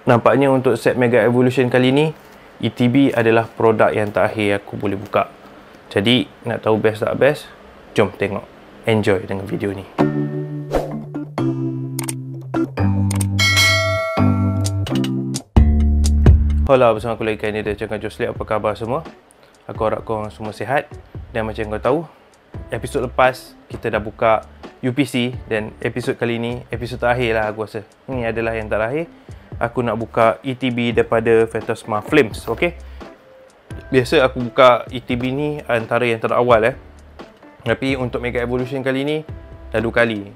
Nampaknya untuk set Mega Evolution kali ni, ETB adalah produk yang terakhir aku boleh buka. Jadi, nak tahu best tak best? Jom tengok. Enjoy dengan video ni. Hola, bersama aku lagi kali ni dari channel Josli. Apa khabar semua? Aku harap korang semua sihat. Dan macam kau tahu, episod lepas kita dah buka UPC. Dan episod kali ni, episod terakhir lah aku rasa. Ini adalah yang terakhir. Aku nak buka ETB daripada Phantasma Flames, ok? Biasa aku buka ETB ni antara yang terawal Tapi untuk Mega Evolution kali ni, dah 2 kali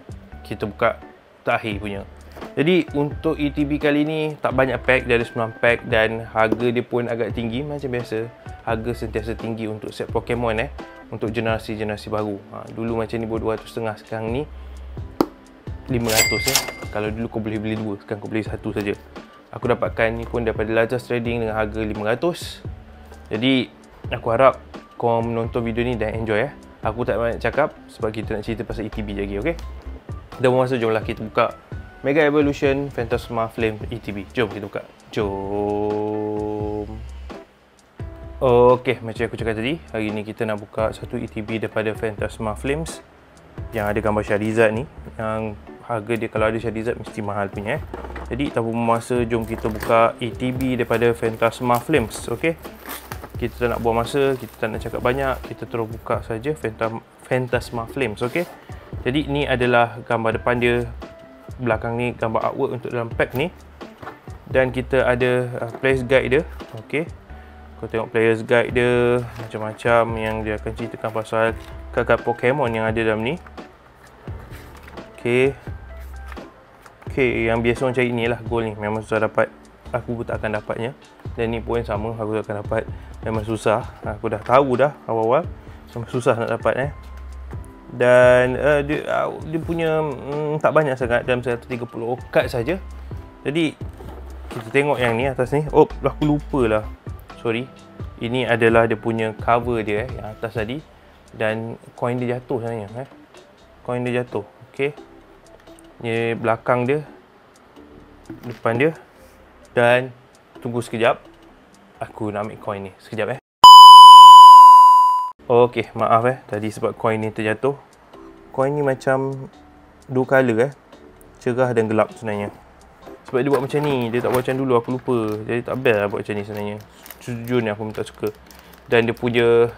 kita buka terakhir punya. Jadi untuk ETB kali ni, tak banyak pack, dari 9 pack. Dan harga dia pun agak tinggi macam biasa. Harga sentiasa tinggi untuk set Pokemon untuk generasi-generasi baru. Dulu macam ni baru 200.5, sekarang ni 500 Kalau dulu kau boleh beli 2, sekarang kau beli 1 saja. Aku dapatkan ni pun daripada Lazarus Trading dengan harga 500. Jadi aku harap kau menonton video ni dan enjoy Aku tak banyak cakap sebab kita nak cerita pasal ETB lagi, okey? Dah bermasa, jomlah kita buka Mega Evolution Phantasma Flame ETB. Jom kita buka. Jom. Okey, macam aku cakap tadi, hari ni kita nak buka satu ETB daripada Phantasma Flames yang ada gambar Charizard ni, yang harga dia kalau ada Charizard mesti mahal punya Jadi tanpa masa, jom kita buka ETB daripada Phantasma Flames. Okey, kita tak nak buang masa, kita tak nak cakap banyak, kita terus buka saja Phantasma Flames. Okey, jadi ni adalah gambar depan dia, belakang ni gambar artwork untuk dalam pack ni, dan kita ada players guide dia. Okey, kau tengok players guide dia, macam-macam yang dia akan ceritakan pasal kad-kad Pokemon yang ada dalam ni. Okey, yang biasa orang cari ni lah, gold ni memang susah dapat. Aku pun tak akan dapatnya. Dan ni pun sama, aku tak akan dapat. Memang susah. Aku dah tahu dah awal-awal, memang susah nak dapat Dan dia punya tak banyak sangat, dalam 130 kad saja. Jadi kita tengok yang ni atas ni. Oh, aku lupa lah, sorry. Ini adalah dia punya cover dia yang atas tadi. Dan coin dia jatuh sebenarnya coin dia jatuh. Okey, ni belakang dia, depan dia. Dan tunggu sekejap, aku nak ambil coin ni sekejap Okey, maaf tadi sebab coin ni terjatuh. Coin ni macam 2 color cerah dan gelap sebenarnya. Sebab dia buat macam ni, dia tak buat macam dulu, aku lupa. Jadi tak best lah buat macam ni sebenarnya. Jujur ni aku minta suka. Dan dia punya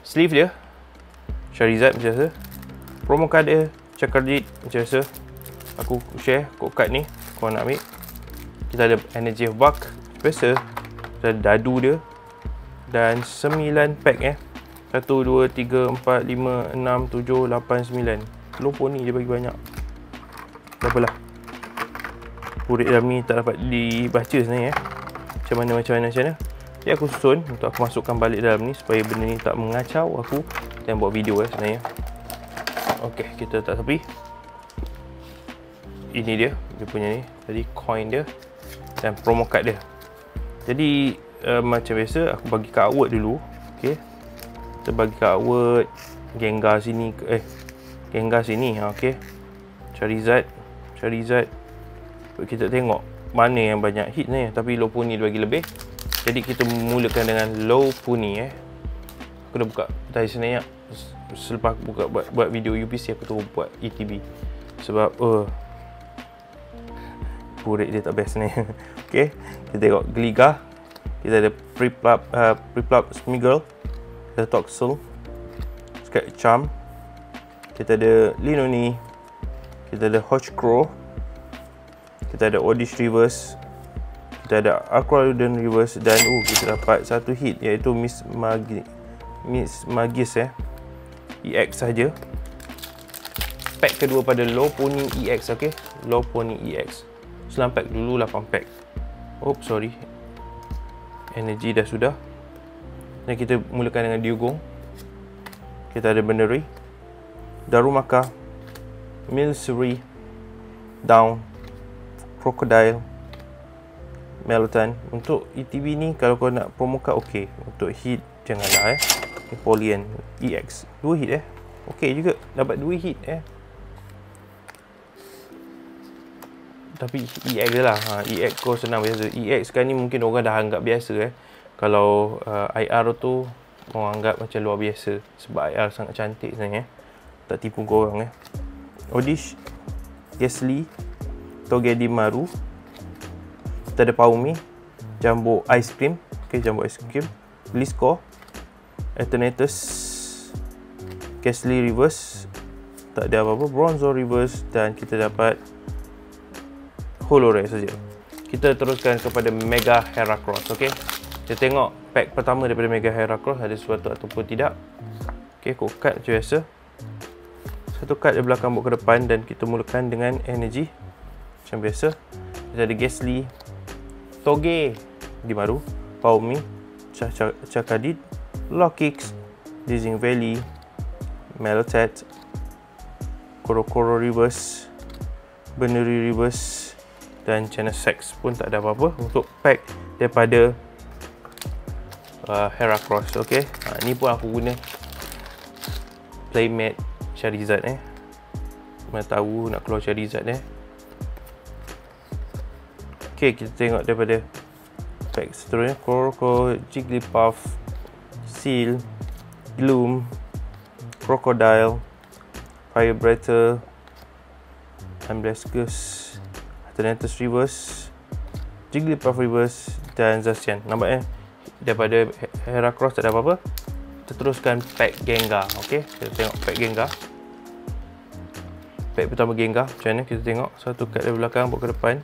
sleeve dia Charizard macam biasa. Promo card dia Charizard macam biasa. Aku share code card ni, kau nak ambil. Kita ada Energy of Bark biasa. Kita ada dadu dia. Dan 9 pack 1, 2, 3, 4, 5, 6, 7, 8, 9. Lupa ni dia bagi banyak. Tak apalah, kurit dalam ni tak dapat dibaca sebenarnya macam mana. Jadi aku susun untuk aku masukkan balik dalam ni supaya benda ni tak mengacau aku dan buat video sebenarnya. Okey, kita letak tepi. Ini dia punya ni. Tadi coin dia dan promo card dia. Jadi macam biasa aku bagi kat artwork dulu. Okey, kita bagi kat artwork Gengar sini Gengar sini. Okey, Charizard. Kita tengok mana yang banyak hit ni, tapi Lopunny dia bagi lebih. Jadi kita mulakan dengan Lopunny Aku dah buka dari sebenarnya. Selepas aku buka buat video UPC, aku terus buat ETB sebab kurit dia tak best ni. Okey, kita tengok Gligar. Kita ada Piplup Smeargle, kita ada Toxel, Charm, kita ada Linoone, kita ada Hochcrow, kita ada Oddish Reverse, kita ada Aqualudon Reverse, dan kita dapat satu hit iaitu Miss Magis EX saja. Pack kedua pada Lopunny EX. Okey, Lopunny EX 9 pack, dulu 8 pack. Sorry, energy dah sudah. Dan kita mulakan dengan Diogong. Kita ada Benery, Darumaka, Milcery, Down, Crocodile, Meltan. Untuk ETB ni kalau kau nak promo card okey. Untuk hit janganlah Napoleon EX 2 hit okey juga, dapat 2 hit Tapi EX je lah. EX kau senang biasa. EX sekarang ni mungkin orang dah anggap biasa Kalau IR tu orang anggap macam luar biasa. Sebab IR sangat cantik sebenarnya. Tak tipu korang Odish, Gasly, Togedemaru. Kita ada Paumi, Jumbo Ice Cream. Okay, Jumbo Ice Cream. Blisco, Eternatus, Gasly Reverse. Tak ada apa-apa. Bronzo Reverse. Dan kita dapat Holo Rare saja. Kita teruskan kepada Mega Heracross. Okay, kita tengok pack pertama daripada Mega Heracross ada sesuatu ataupun tidak. Okay, kau cut macam biasa. Satu kad dari belakang bawa ke depan dan kita mulakan dengan energy macam biasa. Kita ada Gasly, Togedemaru, Paumi, Chakadid, Lokix, Dizing Valley, Melotet, Korokoro Reverse, Beneri Reverse dan Genesex pun tak ada apa-apa untuk pack daripada Heracross. Okay, ni pun aku guna Playmate Charizard Mana tahu nak keluar Charizard Okay, kita tengok daripada pack seterusnya. Koroko, Jigglypuff, Seal, Gloom, Crocodile, Fire Breather, Amblasgus, Eternatus Reverse, Jigglypuff Reverse dan Zacian. Nampak daripada Heracross tak ada apa-apa. Kita teruskan pack Gengar. Okay, kita tengok pack Gengar. Pack pertama Gengar macam mana, kita tengok. Satu kad dari belakang bawa ke depan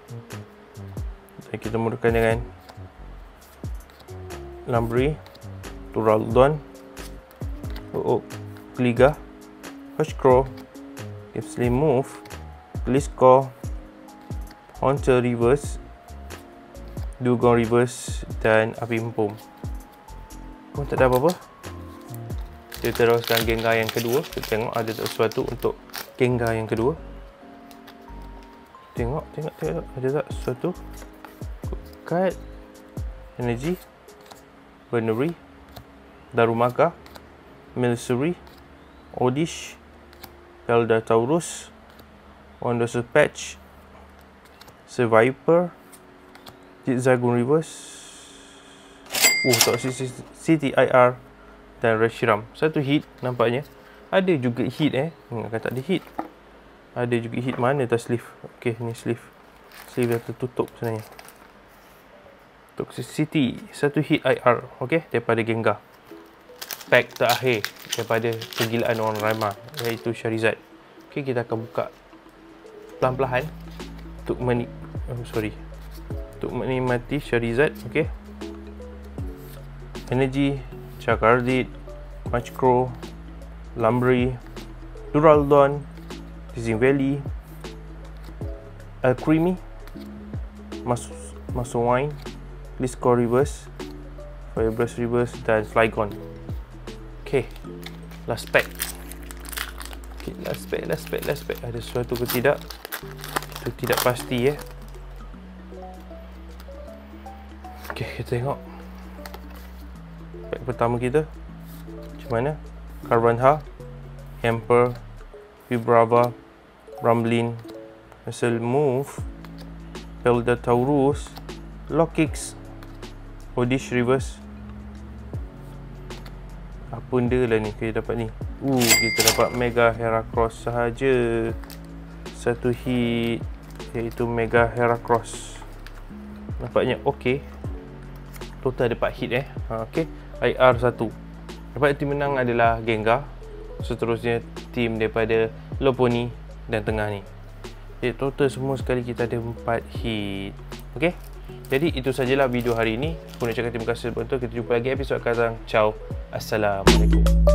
dan kita mulakan dengan Lumbray, Duraludon, Gliga, Hushcrow, Gipsy Move, Gliscor, Haunter Reverse, Dugong Reverse dan Api Empom. Pun tak ada apa-apa. Kita teruskan Gengar yang kedua. Kita tengok ada sesuatu untuk Gengar yang kedua. Tengok ada tak sesuatu. Card Energy, Beneri, Darumaka, Milcery, Odish, Eldertaurus, Wonderful Patch, Survivor, Zigzagoon Reverse, CTIR dan Reshiram. Satu hit nampaknya. Ada juga hit Ingatkan tak ada hit. Ada juga hit, mana tak sleeve. Okay, ni sleeve. Sleeve dah tertutup sebenarnya. Toxicity, satu hit IR. Okay, daripada Gengar. Pack terakhir daripada pergilaan orang ramai, iaitu Charizard. Okay, kita akan buka pelan-pelan untuk menikmati Charizard. Okay, Energy, Chakardid, Machcrow, Lumbray, Duraludon, Dizing Valley, Alcremie, Masowine, Gliscor Reverse, Fireburst Reverse dan Flygon. Okay, last pack. Okay, last pack. Ada sesuatu ke tidak? Itu tidak pasti Okay, kita tengok pack pertama kita macam mana. Carvanha, Hamper, Vibrava, Rumblin, Muscle Move, Eldertaurus, Lokix, Odish Reverse. Apa benda lah ni kita dapat ni? Kita dapat Mega Heracross sahaja. Satu hit, iaitu Mega Heracross. Nampaknya okey. Total ada 4 hit okey. IR 1. Dapat tim menang adalah Gengar. Seterusnya tim daripada Lopunny dan tengah ni. Jadi total semua sekali kita ada 4 hit. Okey. Jadi itu sajalah video hari ini. Aku nak cakap terima kasih sebab tu. Kita jumpa lagi episod akan datang. Ciao. Assalamualaikum.